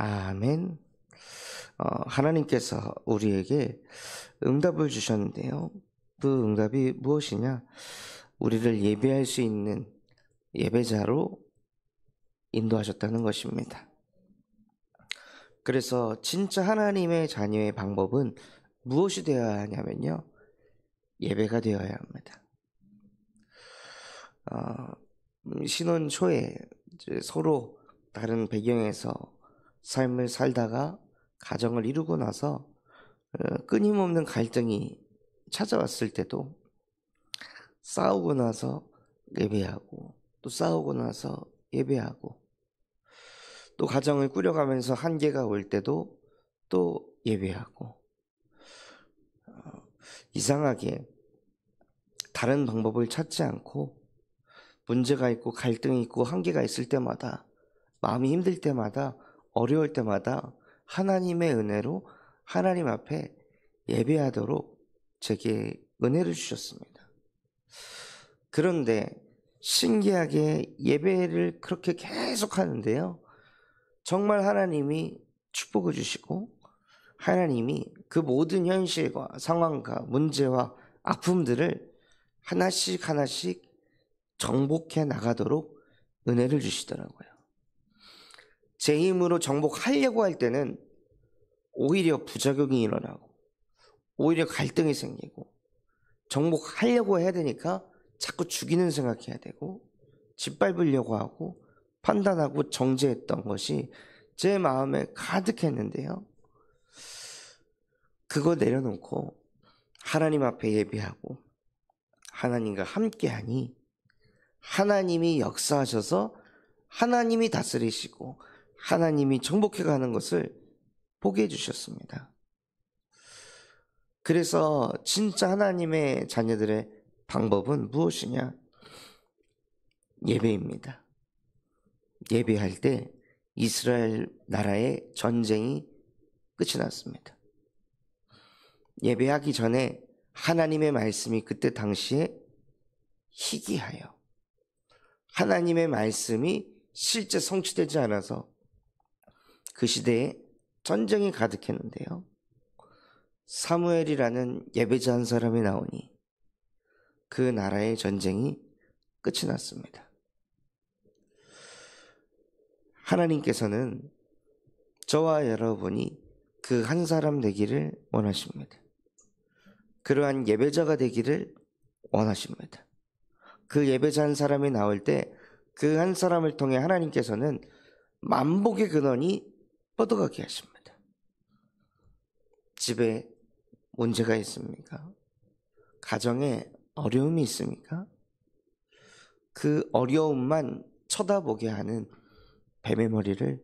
아멘. 하나님께서 우리에게 응답을 주셨는데요. 그 응답이 무엇이냐? 우리를 예배할 수 있는 예배자로 인도하셨다는 것입니다. 그래서 진짜 하나님의 자녀의 방법은 무엇이 되어야 하냐면요. 예배가 되어야 합니다. 신혼 초에 서로 다른 배경에서 삶을 살다가 가정을 이루고 나서 끊임없는 갈등이 찾아왔을 때도 싸우고 나서 예배하고 또 싸우고 나서 예배하고 또 가정을 꾸려가면서 한계가 올 때도 또 예배하고 이상하게 다른 방법을 찾지 않고 문제가 있고 갈등이 있고 한계가 있을 때마다 마음이 힘들 때마다 어려울 때마다 하나님의 은혜로 하나님 앞에 예배하도록 제게 은혜를 주셨습니다. 그런데 신기하게 예배를 그렇게 계속 하는데요. 정말 하나님이 축복을 주시고 하나님이 그 모든 현실과 상황과 문제와 아픔들을 하나씩 하나씩 정복해 나가도록 은혜를 주시더라고요. 제 힘으로 정복하려고 할 때는 오히려 부작용이 일어나고 오히려 갈등이 생기고 정복하려고 해야 되니까 자꾸 죽이는 생각해야 되고 짓밟으려고 하고 판단하고 정죄했던 것이 제 마음에 가득했는데요. 그거 내려놓고 하나님 앞에 예배하고 하나님과 함께하니 하나님이 역사하셔서 하나님이 다스리시고 하나님이 정복해가는 것을 보게 해주셨습니다. 그래서 진짜 하나님의 자녀들의 방법은 무엇이냐? 예배입니다. 예배할 때 이스라엘 나라의 전쟁이 끝이 났습니다. 예배하기 전에 하나님의 말씀이 그때 당시에 희귀하여 하나님의 말씀이 실제 성취되지 않아서 그 시대에 전쟁이 가득했는데요. 사무엘이라는 예배자 한 사람이 나오니 그 나라의 전쟁이 끝이 났습니다. 하나님께서는 저와 여러분이 그 한 사람 되기를 원하십니다. 그러한 예배자가 되기를 원하십니다. 그 예배자 한 사람이 나올 때 그 한 사람을 통해 하나님께서는 만복의 근원이 뻗어가게 하십니다. 집에 문제가 있습니까? 가정에 어려움이 있습니까? 그 어려움만 쳐다보게 하는 뱀의 머리를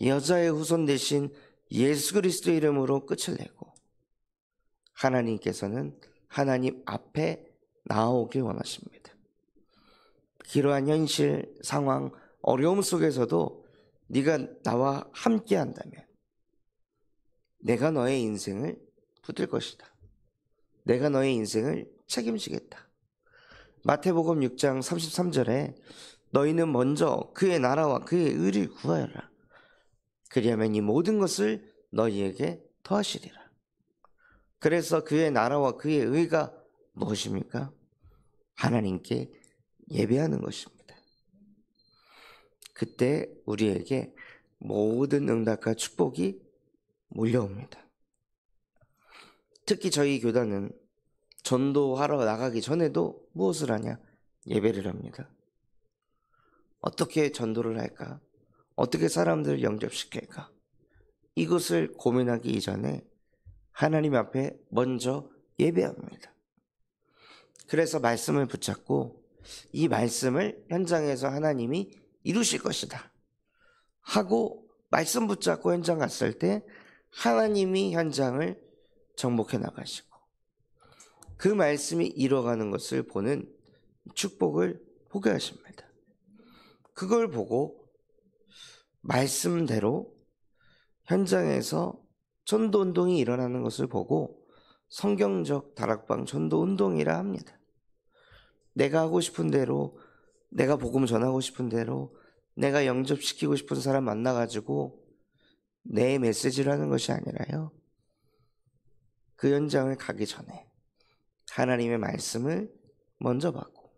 여자의 후손 대신 예수 그리스도의 이름으로 끝을 내고 하나님께서는 하나님 앞에 나오길 원하십니다. 그러한 현실, 상황, 어려움 속에서도 네가 나와 함께 한다면 내가 너의 인생을 붙들 것이다. 내가 너의 인생을 책임지겠다. 마태복음 6장 33절에 너희는 먼저 그의 나라와 그의 의를 구하여라. 그리하면 이 모든 것을 너희에게 더하시리라. 그래서 그의 나라와 그의 의가 무엇입니까? 하나님께 예배하는 것입니다. 그때 우리에게 모든 응답과 축복이 몰려옵니다. 특히 저희 교단은 전도하러 나가기 전에도 무엇을 하냐? 예배를 합니다. 어떻게 전도를 할까? 어떻게 사람들을 영접시킬까? 이것을 고민하기 이전에 하나님 앞에 먼저 예배합니다. 그래서 말씀을 붙잡고 이 말씀을 현장에서 하나님이 이루실 것이다 하고 말씀 붙잡고 현장 갔을 때 하나님이 현장을 정복해 나가시고 그 말씀이 이루어가는 것을 보는 축복을 보게 하십니다. 그걸 보고 말씀대로 현장에서 전도운동이 일어나는 것을 보고 성경적 다락방 전도운동이라 합니다. 내가 하고 싶은 대로, 내가 복음 전하고 싶은 대로, 내가 영접시키고 싶은 사람 만나가지고 내 메시지라는 것이 아니라요. 그 현장을 가기 전에 하나님의 말씀을 먼저 받고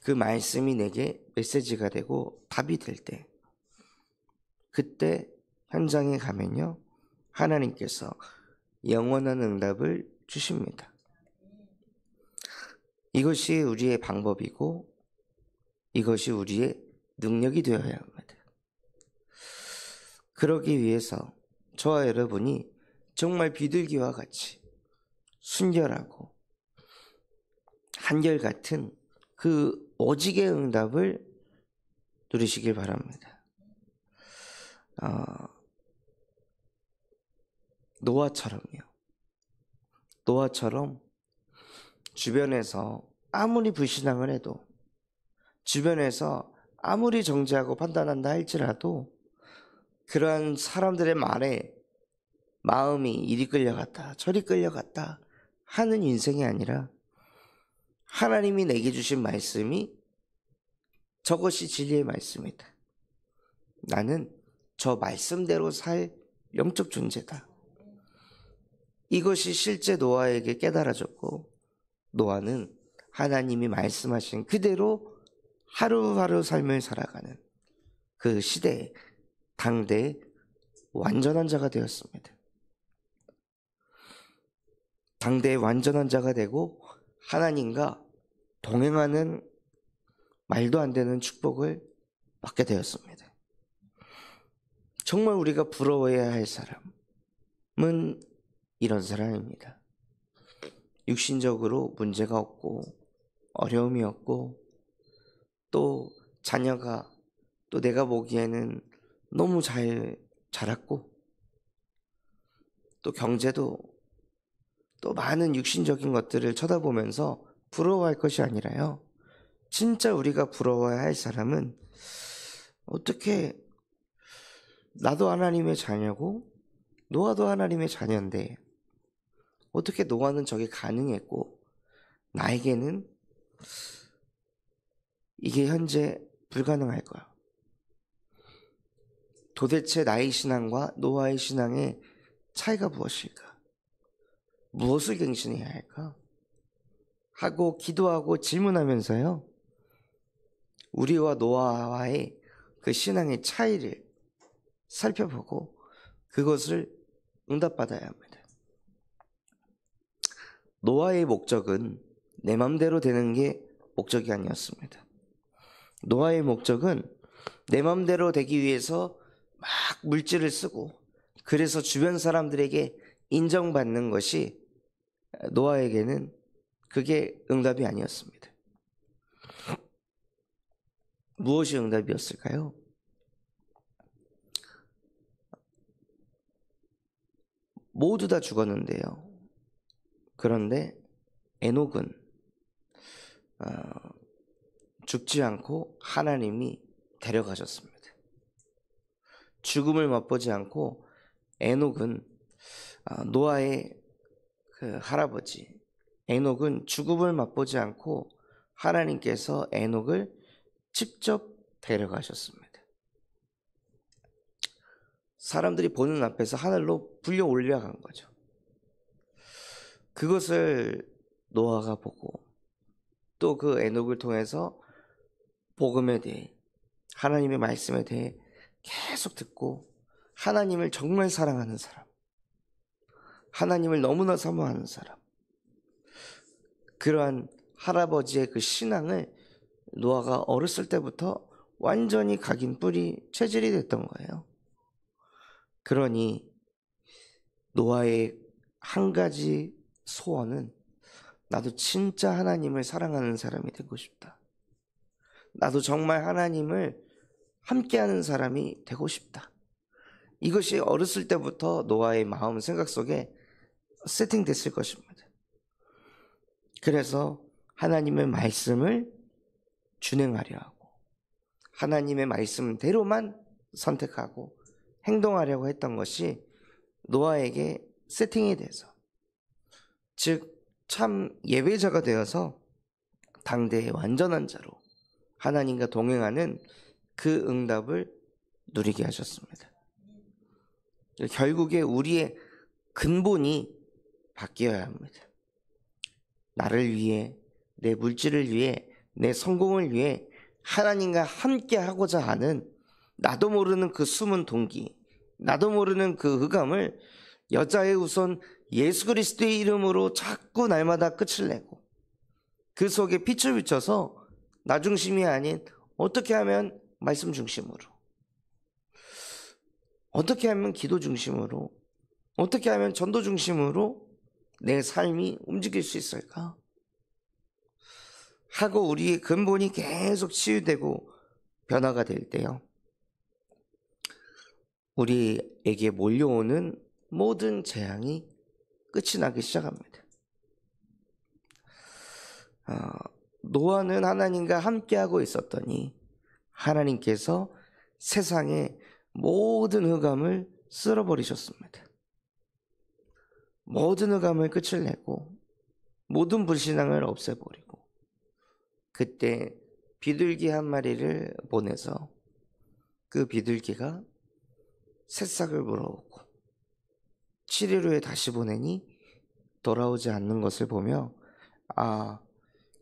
그 말씀이 내게 메시지가 되고 답이 될 때 그때 현장에 가면요. 하나님께서 영원한 응답을 주십니다. 이것이 우리의 방법이고 이것이 우리의 능력이 되어야 합니다. 그러기 위해서 저와 여러분이 정말 비둘기와 같이 순결하고 한결같은 그 오직의 응답을 누리시길 바랍니다. 노아처럼 주변에서 아무리 불신앙을 해도 주변에서 아무리 정죄하고 판단한다 할지라도 그러한 사람들의 말에 마음이 이리 끌려갔다 저리 끌려갔다 하는 인생이 아니라 하나님이 내게 주신 말씀이 저것이 진리의 말씀이다. 나는 저 말씀대로 살 영적 존재다. 이것이 실제 노아에게 깨달아졌고 노아는 하나님이 말씀하신 그대로 하루하루 삶을 살아가는 그 시대에 당대의 완전한 자가 되었습니다. 당대의 완전한 자가 되고 하나님과 동행하는 말도 안 되는 축복을 받게 되었습니다. 정말 우리가 부러워해야 할 사람은 이런 사람입니다. 육신적으로 문제가 없고 어려움이 없고 또 자녀가 또 내가 보기에는 너무 잘 자랐고 또 경제도 또 많은 육신적인 것들을 쳐다보면서 부러워할 것이 아니라요. 진짜 우리가 부러워야 할 사람은 어떻게 나도 하나님의 자녀고 노아도 하나님의 자녀인데 어떻게 노아는 저게 가능했고 나에게는 이게 현재 불가능할까요? 도대체 나의 신앙과 노아의 신앙의 차이가 무엇일까? 무엇을 갱신해야 할까? 하고 기도하고 질문하면서요. 우리와 노아와의 그 신앙의 차이를 살펴보고 그것을 응답받아야 합니다. 노아의 목적은 내 맘대로 되는 게 목적이 아니었습니다. 노아의 목적은 내 맘대로 되기 위해서 막 물질을 쓰고 그래서 주변 사람들에게 인정받는 것이 노아에게는 그게 응답이 아니었습니다. 무엇이 응답이었을까요? 모두 다 죽었는데요. 그런데 에녹은 죽지 않고 하나님이 데려가셨습니다. 죽음을 맛보지 않고 에녹은 노아의 그 할아버지 에녹은 죽음을 맛보지 않고 하나님께서 에녹을 직접 데려가셨습니다. 사람들이 보는 앞에서 하늘로 불려 올려간 거죠. 그것을 노아가 보고 또 그 에녹을 통해서 복음에 대해 하나님의 말씀에 대해 계속 듣고 하나님을 정말 사랑하는 사람, 하나님을 너무나 사모하는 사람, 그러한 할아버지의 그 신앙을 노아가 어렸을 때부터 완전히 각인 뿌리 체질이 됐던 거예요. 그러니 노아의 한 가지 소원은 나도 진짜 하나님을 사랑하는 사람이 되고 싶다. 나도 정말 하나님을 함께하는 사람이 되고 싶다. 이것이 어렸을 때부터 노아의 마음 생각 속에 세팅됐을 것입니다. 그래서 하나님의 말씀을 준행하려 하고 하나님의 말씀대로만 선택하고 행동하려고 했던 것이 노아에게 세팅이 돼서 즉 참 예배자가 되어서 당대의 완전한 자로 하나님과 동행하는 그 응답을 누리게 하셨습니다. 결국에 우리의 근본이 바뀌어야 합니다. 나를 위해, 내 물질을 위해, 내 성공을 위해 하나님과 함께 하고자 하는 나도 모르는 그 숨은 동기, 나도 모르는 그 흑암을 여자의 우선 예수 그리스도의 이름으로 자꾸 날마다 끝을 내고 그 속에 빛을 비춰서 나 중심이 아닌 어떻게 하면 말씀 중심으로, 어떻게 하면 기도 중심으로, 어떻게 하면 전도 중심으로 내 삶이 움직일 수 있을까? 하고 우리의 근본이 계속 치유되고 변화가 될 때요, 우리에게 몰려오는 모든 재앙이 끝이 나기 시작합니다. 노아는 하나님과 함께하고 있었더니 하나님께서 세상의 모든 흑암을 쓸어버리셨습니다. 모든 흑암을 끝을 내고 모든 불신앙을 없애버리고 그때 비둘기 한 마리를 보내서 그 비둘기가 새싹을 물어오고 7일 후에 다시 보내니 돌아오지 않는 것을 보며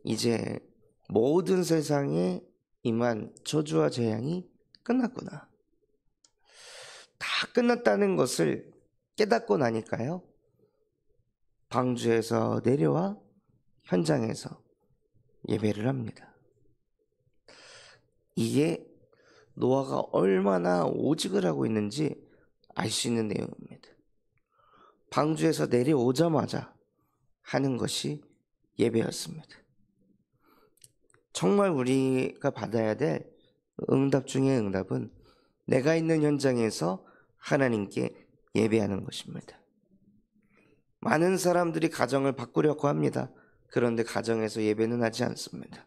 이제 모든 세상에 임한 저주와 재앙이 끝났구나, 다 끝났다는 것을 깨닫고 나니까요, 방주에서 내려와 현장에서 예배를 합니다. 이게 노아가 얼마나 오직을 하고 있는지 알 수 있는 내용입니다. 방주에서 내려오자마자 하는 것이 예배였습니다. 정말 우리가 받아야 될 응답 중에 응답은 내가 있는 현장에서 하나님께 예배하는 것입니다. 많은 사람들이 가정을 바꾸려고 합니다. 그런데 가정에서 예배는 하지 않습니다.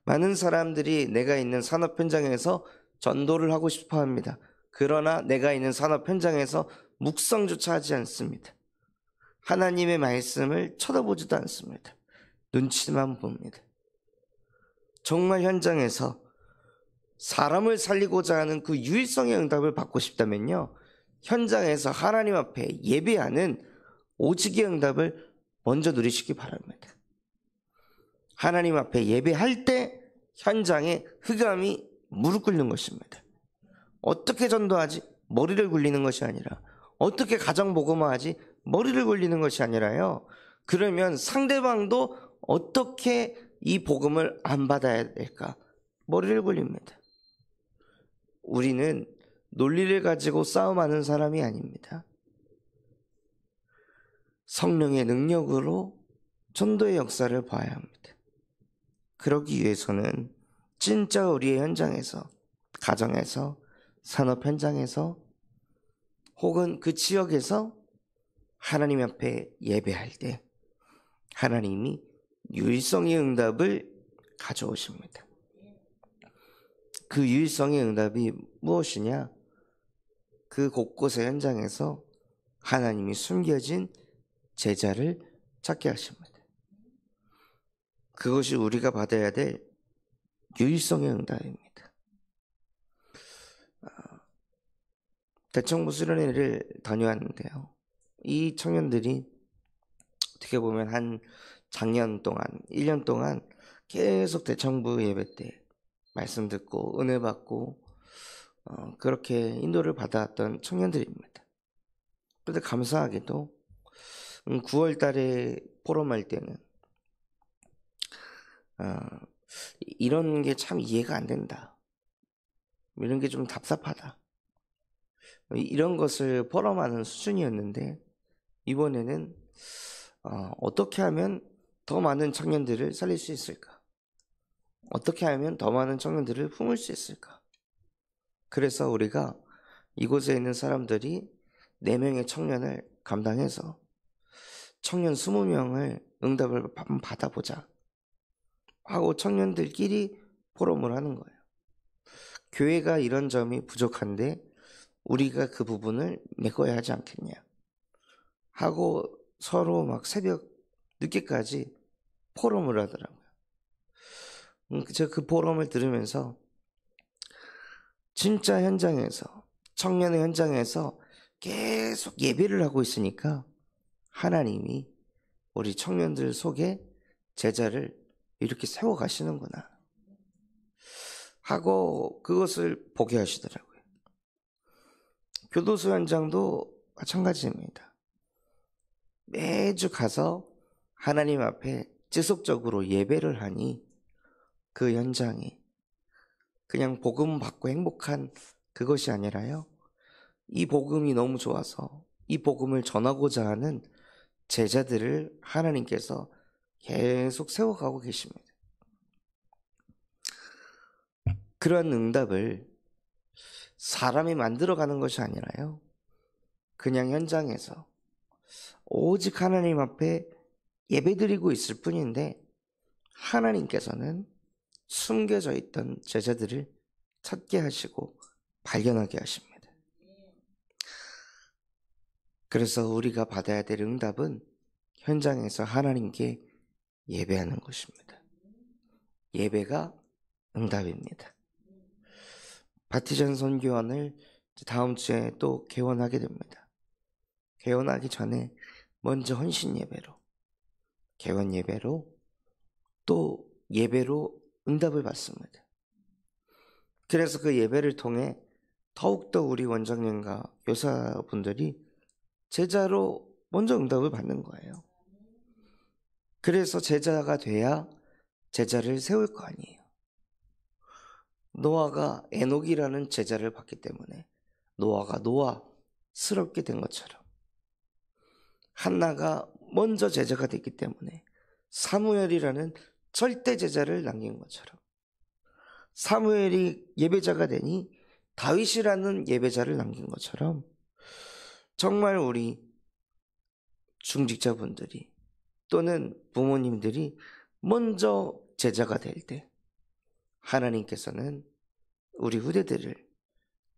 많은 사람들이 내가 있는 산업 현장에서 전도를 하고 싶어 합니다. 그러나 내가 있는 산업 현장에서 묵상조차 하지 않습니다. 하나님의 말씀을 쳐다보지도 않습니다. 눈치만 봅니다. 정말 현장에서 사람을 살리고자 하는 그 유일성의 응답을 받고 싶다면요, 현장에서 하나님 앞에 예배하는 오직의 응답을 먼저 누리시기 바랍니다. 하나님 앞에 예배할 때 현장에 흑암이 무릎 꿇는 것입니다. 어떻게 전도하지? 머리를 굴리는 것이 아니라, 어떻게 가정복음화하지? 머리를 굴리는 것이 아니라요, 그러면 상대방도 어떻게 이 복음을 안 받아야 될까? 머리를 굴립니다. 우리는 논리를 가지고 싸움하는 사람이 아닙니다. 성령의 능력으로 전도의 역사를 봐야 합니다. 그러기 위해서는 진짜 우리의 현장에서, 가정에서, 산업 현장에서, 혹은 그 지역에서 하나님 앞에 예배할 때 하나님이 유일성의 응답을 가져오십니다. 그 유일성의 응답이 무엇이냐? 그 곳곳의 현장에서 하나님이 숨겨진 제자를 찾게 하십니다. 그것이 우리가 받아야 될 유일성의 응답입니다. 대청부 수련회를 다녀왔는데요, 이 청년들이 어떻게 보면 한 작년 동안, 1년 동안 계속 대청부 예배 때 말씀 듣고 은혜 받고 그렇게 인도를 받아왔던 청년들입니다. 그런데 감사하게도 9월 달에 포럼할 때는 이런 게 참 이해가 안 된다, 이런 게 좀 답답하다, 이런 것을 포럼하는 수준이었는데, 이번에는 어떻게 하면 더 많은 청년들을 살릴 수 있을까? 어떻게 하면 더 많은 청년들을 품을 수 있을까? 그래서 우리가 이곳에 있는 사람들이 4명의 청년을 감당해서 청년 20명을 응답을 한번 받아보자 하고 청년들끼리 포럼을 하는 거예요. 교회가 이런 점이 부족한데 우리가 그 부분을 메꿔야 하지 않겠냐 하고 서로 막 새벽 늦게까지 포럼을 하더라고요. 제가 그 포럼을 들으면서 진짜 현장에서, 청년의 현장에서 계속 예배를 하고 있으니까 하나님이 우리 청년들 속에 제자를 이렇게 세워 가시는구나 하고 그것을 보게 하시더라고요. 교도소 현장도 마찬가지입니다. 매주 가서 하나님 앞에 지속적으로 예배를 하니 그 현장에 그냥 복음 받고 행복한 그것이 아니라요, 이 복음이 너무 좋아서 이 복음을 전하고자 하는 제자들을 하나님께서 계속 세워가고 계십니다. 그러한 응답을 사람이 만들어가는 것이 아니라요, 그냥 현장에서 오직 하나님 앞에 예배드리고 있을 뿐인데 하나님께서는 숨겨져 있던 제자들을 찾게 하시고 발견하게 하십니다. 그래서 우리가 받아야 될 응답은 현장에서 하나님께 예배하는 것입니다. 예배가 응답입니다. 바티전 선교원을 다음 주에 또 개원하게 됩니다. 개원하기 전에 먼저 헌신 예배로, 개원 예배로, 또 예배로 응답을 받습니다. 그래서 그 예배를 통해 더욱더 우리 원장님과 교사분들이 제자로 먼저 응답을 받는 거예요. 그래서 제자가 돼야 제자를 세울 거 아니에요. 노아가 에녹이라는 제자를 받기 때문에 노아가 노아스럽게 된 것처럼, 한나가 먼저 제자가 됐기 때문에 사무엘이라는 절대 제자를 남긴 것처럼, 사무엘이 예배자가 되니 다윗이라는 예배자를 남긴 것처럼, 정말 우리 중직자분들이 또는 부모님들이 먼저 제자가 될 때 하나님께서는 우리 후대들을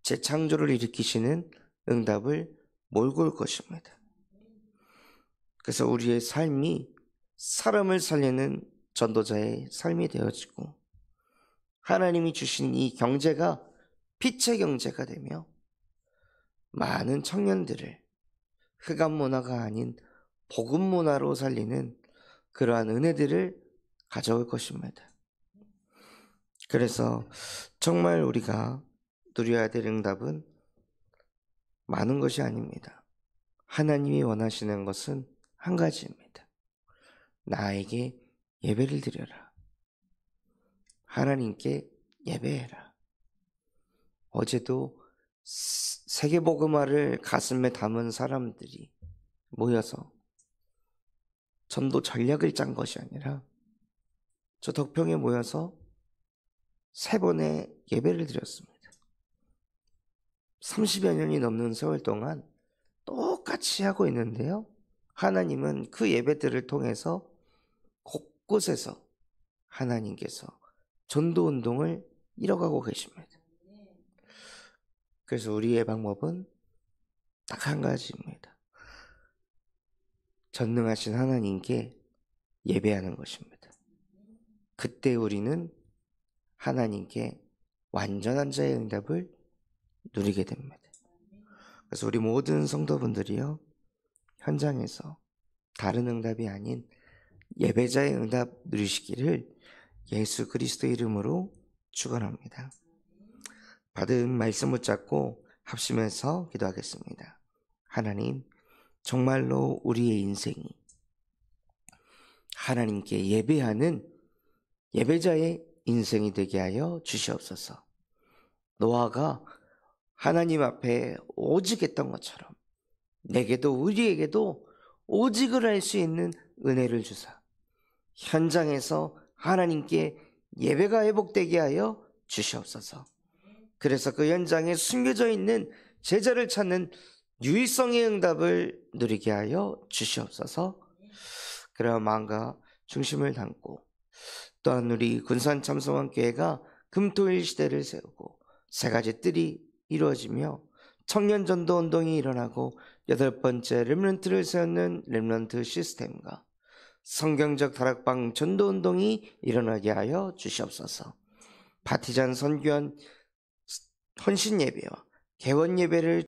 재창조를 일으키시는 응답을 몰고 올 것입니다. 그래서 우리의 삶이 사람을 살리는 전도자의 삶이 되어지고, 하나님이 주신 이 경제가 빛의 경제가 되며 많은 청년들을 흑암 문화가 아닌 복음 문화로 살리는 그러한 은혜들을 가져올 것입니다. 그래서 정말 우리가 누려야 될 응답은 많은 것이 아닙니다. 하나님이 원하시는 것은 한 가지입니다. 나에게 예배를 드려라. 하나님께 예배해라. 어제도 세계복음화를 가슴에 담은 사람들이 모여서 전도 전략을 짠 것이 아니라 저 덕평에 모여서 3번의 예배를 드렸습니다. 30여 년이 넘는 세월 동안 똑같이 하고 있는데요, 하나님은 그 예배들을 통해서 곳곳에서 하나님께서 전도운동을 이뤄가고 계십니다. 그래서 우리의 방법은 딱 한 가지입니다. 전능하신 하나님께 예배하는 것입니다. 그때 우리는 하나님께 완전한 자의 응답을 누리게 됩니다. 그래서 우리 모든 성도분들이요, 현장에서 다른 응답이 아닌 예배자의 응답 누리시기를 예수 그리스도 이름으로 축원합니다. 받은 말씀 붙잡고 합심해서 기도하겠습니다. 하나님, 정말로 우리의 인생이 하나님께 예배하는 예배자의 인생이 되게 하여 주시옵소서. 노아가 하나님 앞에 오직 했던 것처럼 내게도 우리에게도 오직을 할 수 있는 은혜를 주사 현장에서 하나님께 예배가 회복되게 하여 주시옵소서. 그래서 그 현장에 숨겨져 있는 제자를 찾는 유일성의 응답을 누리게 하여 주시옵소서. 그러한 마음과 중심을 담고, 또한 우리 군산참성원교회가 금토일 시대를 세우고 3가지 뜰이 이루어지며 청년전도 운동이 일어나고 8번째 렘넌트를 세우는 렘넌트 시스템과 성경적 다락방 전도 운동이 일어나게 하여 주시옵소서. 바티잔 선교원 헌신 예배와 개원 예배를